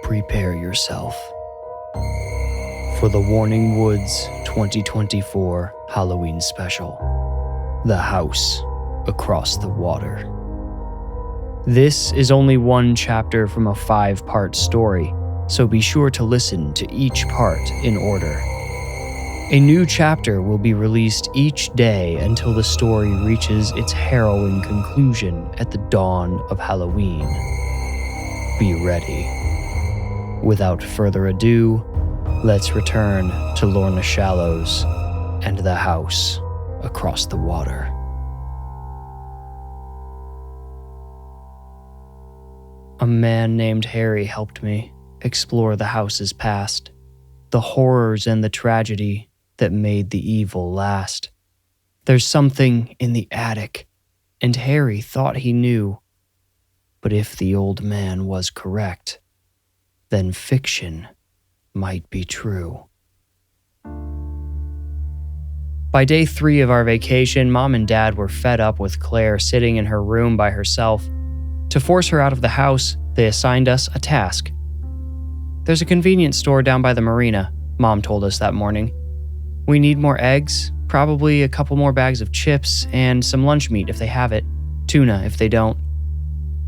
prepare yourself for the Warning Woods 2024 Halloween special, The House Across the Water. This is only one chapter from a 5-part story, so be sure to listen to each part in order. A new chapter will be released each day until the story reaches its harrowing conclusion at the dawn of Halloween. Be ready. Without further ado, let's return to Lorna Shallows and the House Across the Water. A man named Harry helped me explore the house's past, the horrors and the tragedy that made the evil last. There's something in the attic, and Harry thought he knew. But if the old man was correct, then fiction might be true. By day 3 of our vacation, Mom and Dad were fed up with Claire sitting in her room by herself. To force her out of the house, they assigned us a task. There's a convenience store down by the marina, Mom told us that morning. We need more eggs, probably a couple more bags of chips, and some lunch meat if they have it, tuna if they don't.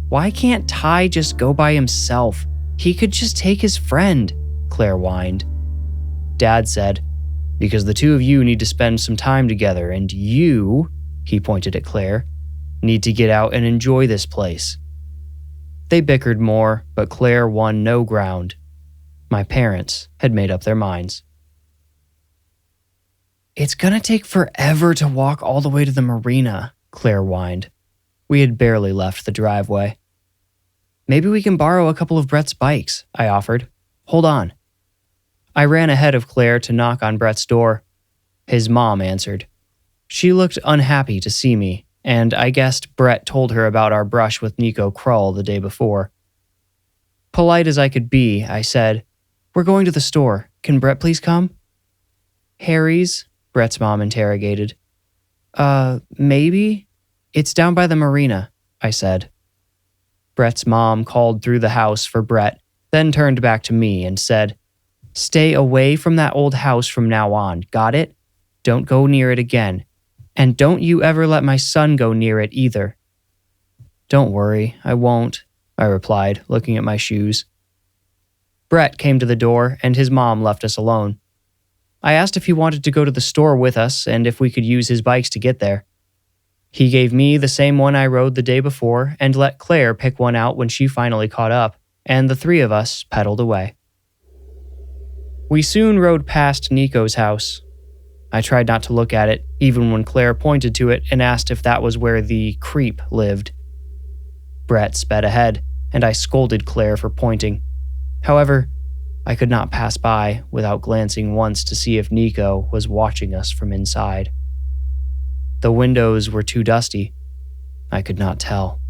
Why can't Ty just go by himself? He could just take his friend, Claire whined. Dad said, because the two of you need to spend some time together, and you, he pointed at Claire, need to get out and enjoy this place. They bickered more, but Claire won no ground. My parents had made up their minds. It's gonna take forever to walk all the way to the marina, Claire whined. We had barely left the driveway. Maybe we can borrow a couple of Brett's bikes, I offered. Hold on. I ran ahead of Claire to knock on Brett's door. His mom answered. She looked unhappy to see me, and I guessed Brett told her about our brush with Nico Craw the day before. Polite as I could be, I said, "We're going to the store. Can Brett please come?" Harry's? Brett's mom interrogated. Maybe? It's down by the marina, I said. Brett's mom called through the house for Brett, then turned back to me and said, "Stay away from that old house from now on, got it? Don't go near it again. And don't you ever let my son go near it either." "Don't worry, I won't," I replied, looking at my shoes. Brett came to the door, and his mom left us alone. I asked if he wanted to go to the store with us and if we could use his bikes to get there. He gave me the same one I rode the day before and let Claire pick one out when she finally caught up, and the three of us pedaled away. We soon rode past Nico's house. I tried not to look at it, even when Claire pointed to it and asked if that was where the creep lived. Brett sped ahead, and I scolded Claire for pointing. However, I could not pass by without glancing once to see if Nico was watching us from inside. The windows were too dusty. I could not tell.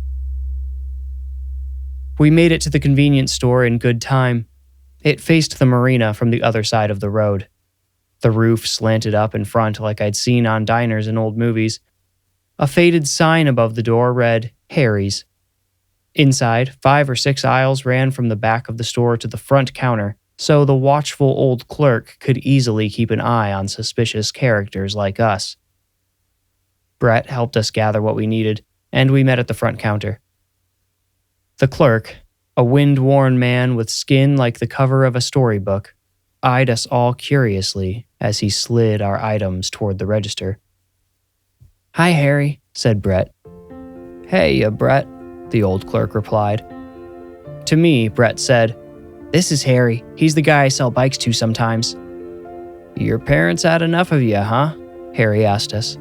We made it to the convenience store in good time. It faced the marina from the other side of the road. The roof slanted up in front like I'd seen on diners in old movies. A faded sign above the door read, Harry's. Inside, 5 or 6 aisles ran from the back of the store to the front counter, so the watchful old clerk could easily keep an eye on suspicious characters like us. Brett helped us gather what we needed, and we met at the front counter. The clerk, a wind-worn man with skin like the cover of a storybook, eyed us all curiously as he slid our items toward the register. "Hi, Harry," said Brett. "Hey, Brett," the old clerk replied. To me, Brett said, "This is Harry. He's the guy I sell bikes to sometimes." "Your parents had enough of you, huh?" Harry asked us.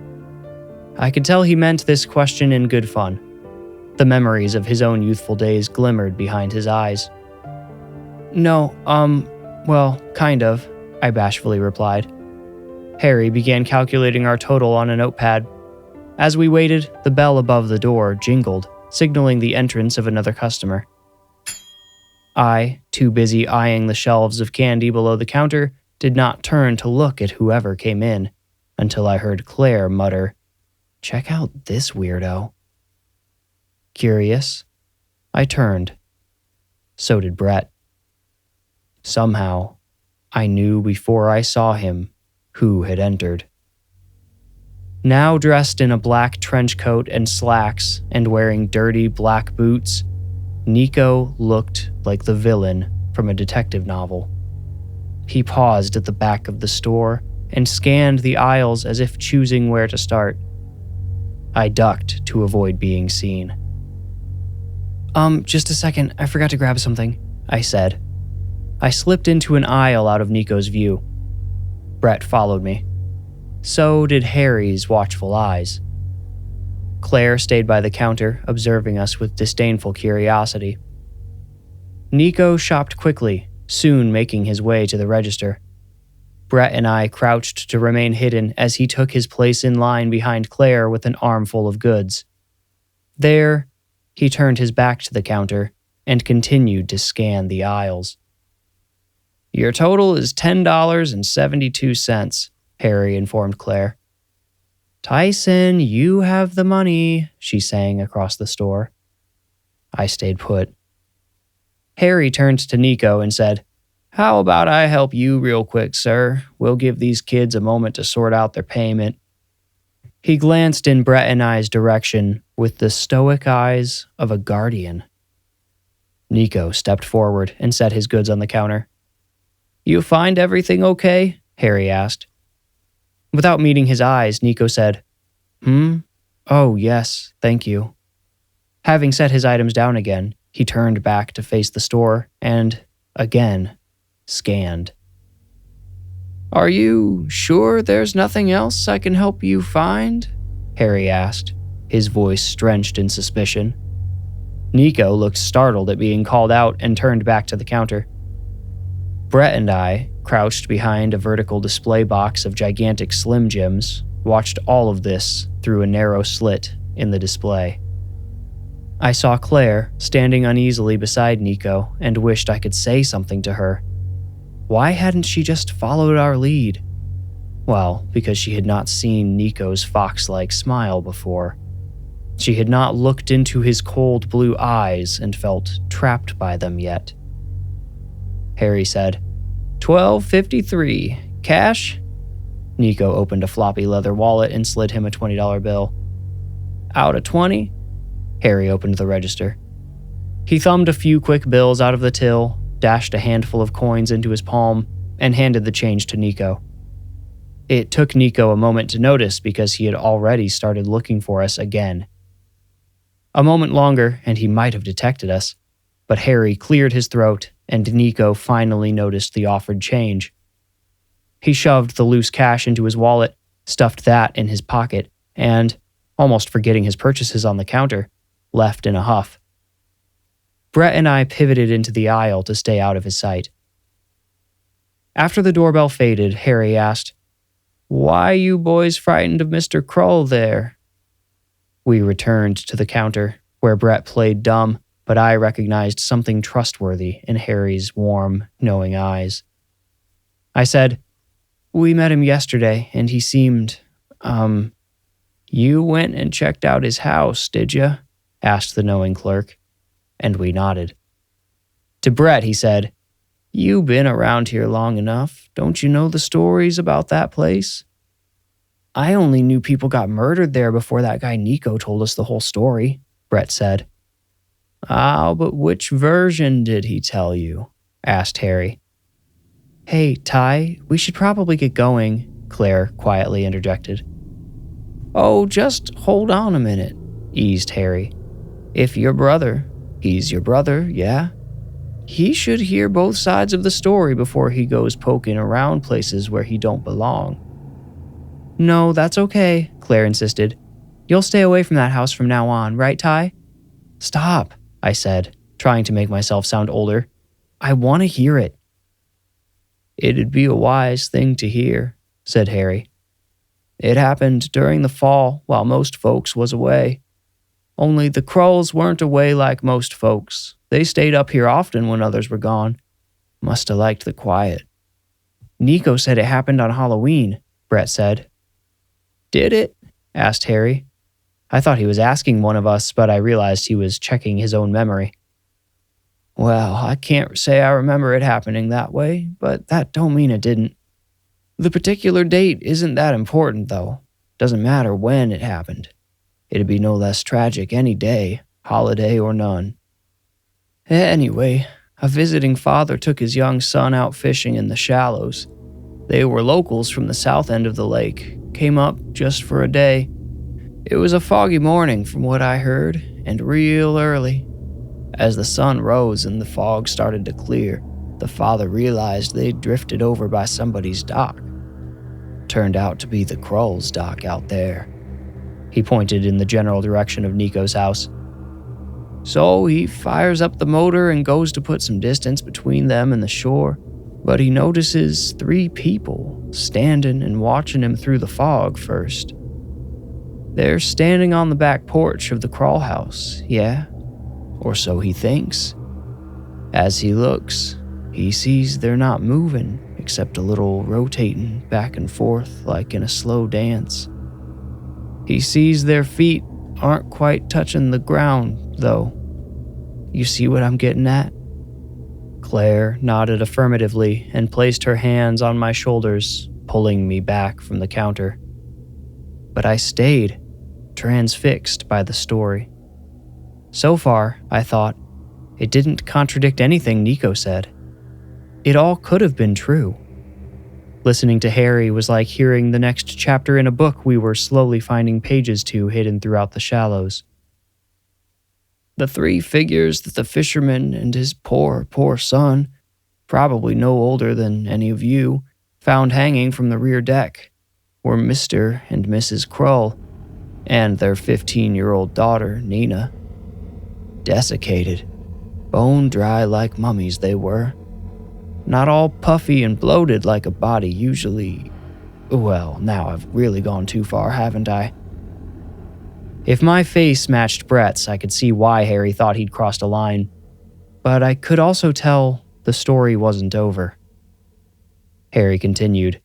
I could tell he meant this question in good fun. The memories of his own youthful days glimmered behind his eyes. "No, well, kind of," I bashfully replied. Harry began calculating our total on a notepad. As we waited, the bell above the door jingled, signaling the entrance of another customer. I, too busy eyeing the shelves of candy below the counter, did not turn to look at whoever came in, until I heard Claire mutter, "Check out this weirdo." Curious, I turned. So did Brett. Somehow, I knew before I saw him who had entered. Now dressed in a black trench coat and slacks and wearing dirty black boots, Nico looked like the villain from a detective novel. He paused at the back of the store and scanned the aisles as if choosing where to start. I ducked to avoid being seen. Just a second, I forgot to grab something, I said. I slipped into an aisle out of Nico's view. Brett followed me. So did Harry's watchful eyes. Claire stayed by the counter, observing us with disdainful curiosity. Nico shopped quickly, soon making his way to the register. Brett and I crouched to remain hidden as he took his place in line behind Claire with an armful of goods. There, he turned his back to the counter and continued to scan the aisles. "Your total is $10.72, Harry informed Claire. "Tyson, you have the money," she sang across the store. I stayed put. Harry turned to Nico and said, "How about I help you real quick, sir? We'll give these kids a moment to sort out their payment." He glanced in Brett and I's direction with the stoic eyes of a guardian. Nico stepped forward and set his goods on the counter. "You find everything okay?" Harry asked. Without meeting his eyes, Nico said, "Oh, yes, thank you." Having set his items down again, he turned back to face the store and, again, scanned. "Are you sure there's nothing else I can help you find?" Harry asked, his voice drenched in suspicion. Nico looked startled at being called out and turned back to the counter. Brett and I, crouched behind a vertical display box of gigantic Slim Jims, watched all of this through a narrow slit in the display. I saw Claire standing uneasily beside Nico and wished I could say something to her. Why hadn't she just followed our lead? Well, because she had not seen Nico's fox-like smile before. She had not looked into his cold blue eyes and felt trapped by them yet. Harry said, $12.53. Cash? Nico opened a floppy leather wallet and slid him a $20 bill. Out of 20? Harry opened the register. He thumbed a few quick bills out of the till, dashed a handful of coins into his palm, and handed the change to Nico. It took Nico a moment to notice because he had already started looking for us again. A moment longer and he might have detected us, but Harry cleared his throat and Nico finally noticed the offered change. He shoved the loose cash into his wallet, stuffed that in his pocket, and, almost forgetting his purchases on the counter, left in a huff. Brett and I pivoted into the aisle to stay out of his sight. After the doorbell faded, Harry asked, "Why you boys frightened of Mr. Craw there?" We returned to the counter, where Brett played dumb, but I recognized something trustworthy in Harry's warm, knowing eyes. I said, "We met him yesterday, and he seemed, You went and checked out his house, did you?" asked the knowing clerk, and we nodded. To Brett, he said, "You been around here long enough. Don't you know the stories about that place?" "I only knew people got murdered there before that guy Nico told us the whole story," Brett said. "Ah, but which version did he tell you?" asked Harry. "Hey, Ty, we should probably get going," Claire quietly interjected. "Oh, just hold on a minute," eased Harry. "If your brother, he's your brother, yeah? He should hear both sides of the story before he goes poking around places where he don't belong." "No, that's okay," Claire insisted. "You'll stay away from that house from now on, right, Ty?" "Stop," I said, trying to make myself sound older. "I want to hear it." "It'd be a wise thing to hear," said Harry. "It happened during the fall while most folks was away. Only the Craws weren't away like most folks. They stayed up here often when others were gone. Must have liked the quiet." "Nico said it happened on Halloween," Brett said. "Did it?" asked Harry. I thought he was asking one of us, but I realized he was checking his own memory. Well, I can't say I remember it happening that way, but that don't mean it didn't. The particular date isn't that important, though. Doesn't matter when it happened. It'd be no less tragic any day, holiday or none. Anyway, a visiting father took his young son out fishing in the shallows. They were locals from the south end of the lake, came up just for a day. It was a foggy morning from what I heard, and real early. As the sun rose and the fog started to clear, the father realized they'd drifted over by somebody's dock. Turned out to be the Craws' dock out there. He pointed in the general direction of Nico's house. So he fires up the motor and goes to put some distance between them and the shore, but he notices 3 people standing and watching him through the fog first. They're standing on the back porch of the Craw house, yeah, or so he thinks. As he looks, he sees they're not moving, except a little rotating back and forth like in a slow dance. He sees their feet aren't quite touching the ground, though. You see what I'm getting at? Claire nodded affirmatively and placed her hands on my shoulders, pulling me back from the counter. But I stayed, transfixed by the story. So far, I thought, it didn't contradict anything Nico said. It all could have been true. Listening to Harry was like hearing the next chapter in a book we were slowly finding pages to hidden throughout the shallows. The 3 figures that the fisherman and his poor son, probably no older than any of you, found hanging from the rear deck were Mr. and Mrs. Craw and their 15-year-old daughter, Nina. Desiccated, bone dry like mummies they were. Not all puffy and bloated like a body usually. Well, now I've really gone too far, haven't I? If my face matched Brett's, I could see why Harry thought he'd crossed a line. But I could also tell the story wasn't over. Harry continued.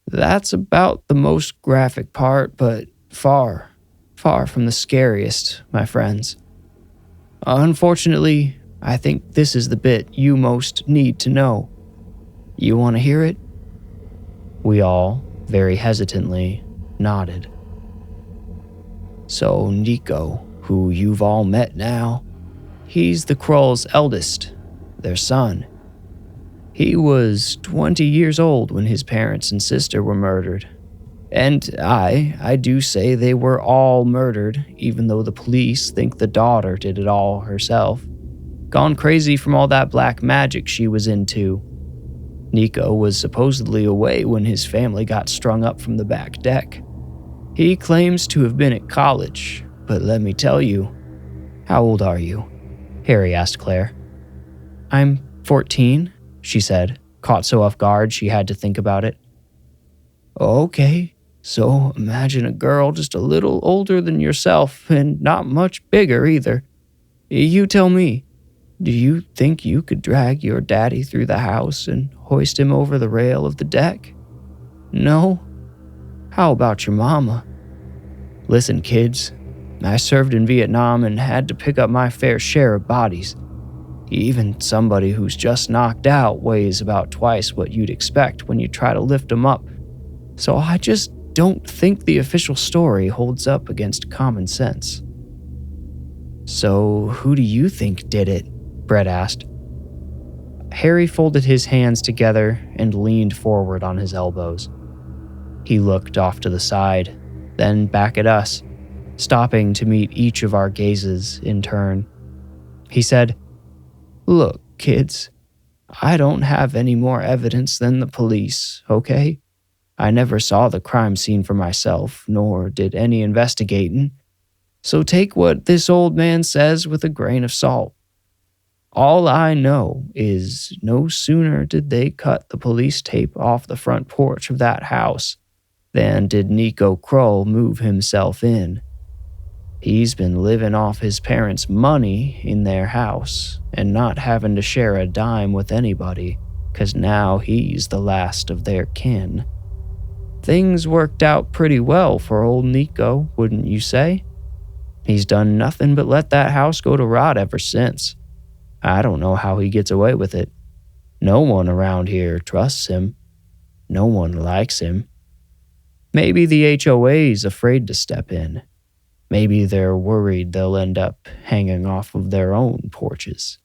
That's about the most graphic part, but far from the scariest, my friends. Unfortunately, I think this is the bit you most need to know. You want to hear it? We all, very hesitantly, nodded. So Nico, who you've all met now, he's the Crawls' eldest, their son. He was 20 years old when his parents and sister were murdered. And I do say they were all murdered, even though the police think the daughter did it all herself. Gone crazy from all that black magic she was into. Nico was supposedly away when his family got strung up from the back deck. He claims to have been at college, but let me tell you. How old are you? Harry asked Claire. I'm 14, she said, caught so off guard she had to think about it. Okay, so imagine a girl just a little older than yourself and not much bigger either. You tell me. Do you think you could drag your daddy through the house and hoist him over the rail of the deck? No? How about your mama? Listen, kids, I served in Vietnam and had to pick up my fair share of bodies. Even somebody who's just knocked out weighs about twice what you'd expect when you try to lift them up. So I just don't think the official story holds up against common sense. So who do you think did it? Brett asked. Harry folded his hands together and leaned forward on his elbows. He looked off to the side, then back at us, stopping to meet each of our gazes in turn. He said, Look, kids, I don't have any more evidence than the police, okay? I never saw the crime scene for myself, nor did any investigating, so take what this old man says with a grain of salt. All I know is no sooner did they cut the police tape off the front porch of that house than did Nico Craw move himself in. He's been living off his parents' money in their house and not having to share a dime with anybody, 'cause now he's the last of their kin. Things worked out pretty well for old Nico, wouldn't you say? He's done nothing but let that house go to rot ever since. I don't know how he gets away with it. No one around here trusts him. No one likes him. Maybe the HOA's afraid to step in. Maybe they're worried they'll end up hanging off of their own porches.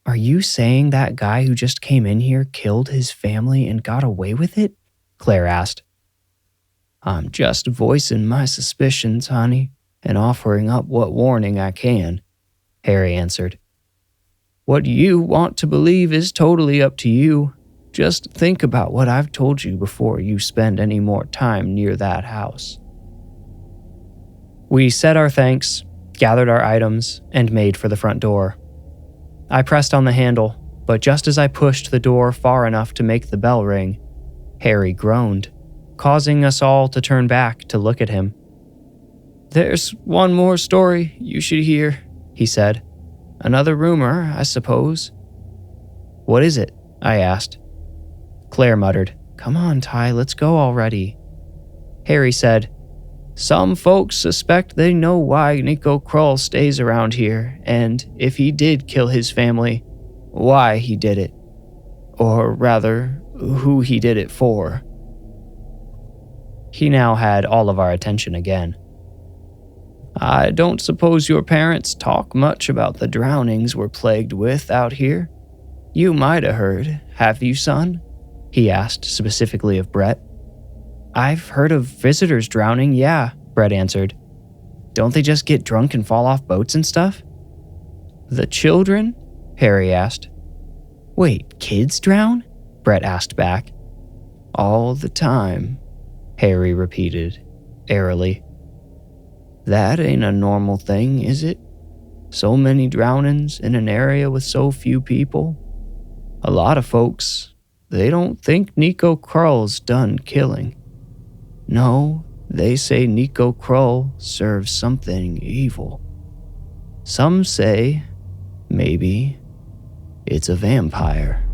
Are you saying that guy who just came in here killed his family and got away with it? Claire asked. I'm just voicing my suspicions, honey, and offering up what warning I can, Harry answered. What you want to believe is totally up to you. Just think about what I've told you before you spend any more time near that house. We said our thanks, gathered our items, and made for the front door. I pressed on the handle, but just as I pushed the door far enough to make the bell ring, Harry groaned, causing us all to turn back to look at him. There's one more story you should hear, he said. Another rumor, I suppose. What is it? I asked. Claire muttered, Come on, Ty, let's go already. Harry said, Some folks suspect they know why Nico Craw stays around here, and if he did kill his family, why he did it. Or rather, who he did it for. He now had all of our attention again. I don't suppose your parents talk much about the drownings we're plagued with out here. You might have heard, have you, son? He asked specifically of Brett. I've heard of visitors drowning, yeah, Brett answered. Don't they just get drunk and fall off boats and stuff? The children? Harry asked. Wait, kids drown? Brett asked back. All the time, Harry repeated, airily. That ain't a normal thing, is it? So many drownings in an area with so few people. A lot of folks, they don't think Nico Craw's done killing. No, they say Nico Craw serves something evil. Some say, maybe, it's a vampire.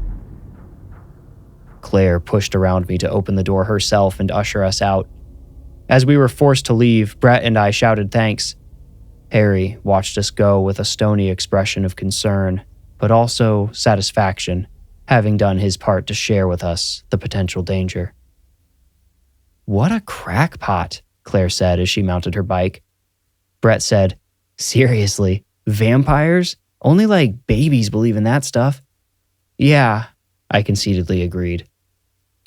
Claire pushed around me to open the door herself and usher us out. As we were forced to leave, Brett and I shouted thanks. Harry watched us go with a stony expression of concern, but also satisfaction, having done his part to share with us the potential danger. What a crackpot, Claire said as she mounted her bike. Brett said, Seriously, vampires? Only like babies believe in that stuff. Yeah, I conceitedly agreed.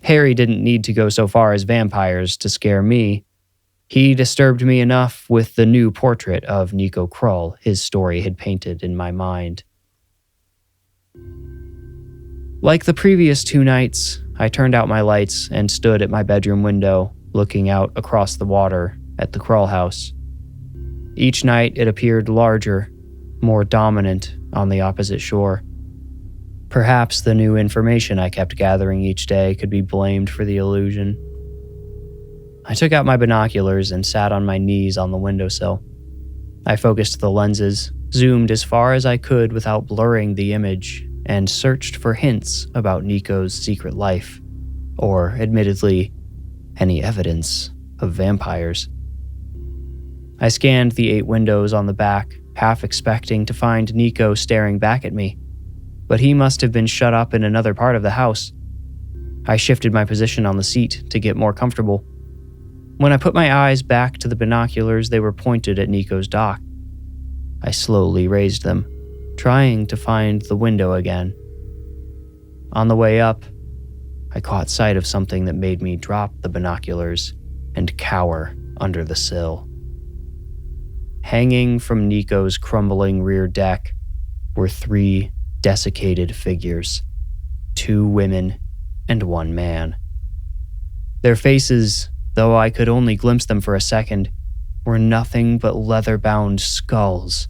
Harry didn't need to go so far as vampires to scare me. He disturbed me enough with the new portrait of Nico Craw his story had painted in my mind. Like the previous 2 nights, I turned out my lights and stood at my bedroom window, looking out across the water at the Craw house. Each night it appeared larger, more dominant on the opposite shore. Perhaps the new information I kept gathering each day could be blamed for the illusion. I took out my binoculars and sat on my knees on the windowsill. I focused the lenses, zoomed as far as I could without blurring the image, and searched for hints about Nico's secret life, or, admittedly, any evidence of vampires. I scanned the 8 windows on the back, half expecting to find Nico staring back at me, but he must have been shut up in another part of the house. I shifted my position on the seat to get more comfortable. When I put my eyes back to the binoculars, they were pointed at Nico's dock. I slowly raised them, trying to find the window again. On the way up, I caught sight of something that made me drop the binoculars and cower under the sill. Hanging from Nico's crumbling rear deck were 3 desiccated figures, 2 women and 1 man. Their faces, though I could only glimpse them for a second, were nothing but leather-bound skulls.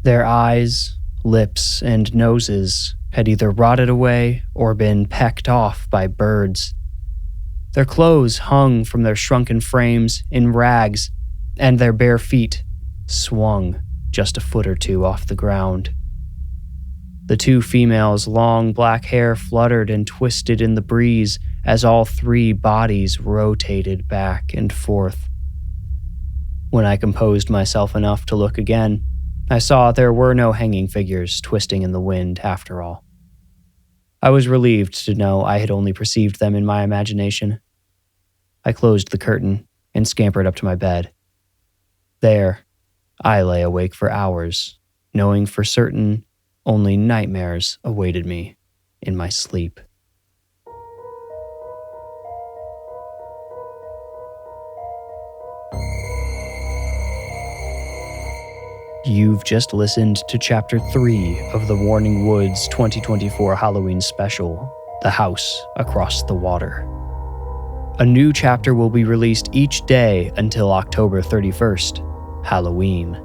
Their eyes, lips, and noses had either rotted away or been pecked off by birds. Their clothes hung from their shrunken frames in rags, and their bare feet swung just a foot or 2 off the ground. The 2 females' long black hair fluttered and twisted in the breeze as all 3 bodies rotated back and forth. When I composed myself enough to look again, I saw there were no hanging figures twisting in the wind after all. I was relieved to know I had only perceived them in my imagination. I closed the curtain and scampered up to my bed. There, I lay awake for hours, knowing for certain only nightmares awaited me in my sleep. You've just listened to Chapter 3 of the Warning Woods 2024 Halloween special, The House Across the Water. A new chapter will be released each day until October 31st, Halloween.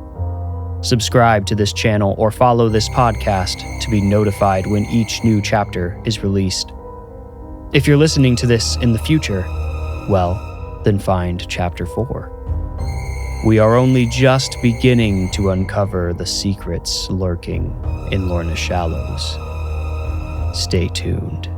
Subscribe to this channel or follow this podcast to be notified when each new chapter is released. If you're listening to this in the future, well, then find Chapter 4. We are only just beginning to uncover the secrets lurking in Lorna Shallows. Stay tuned.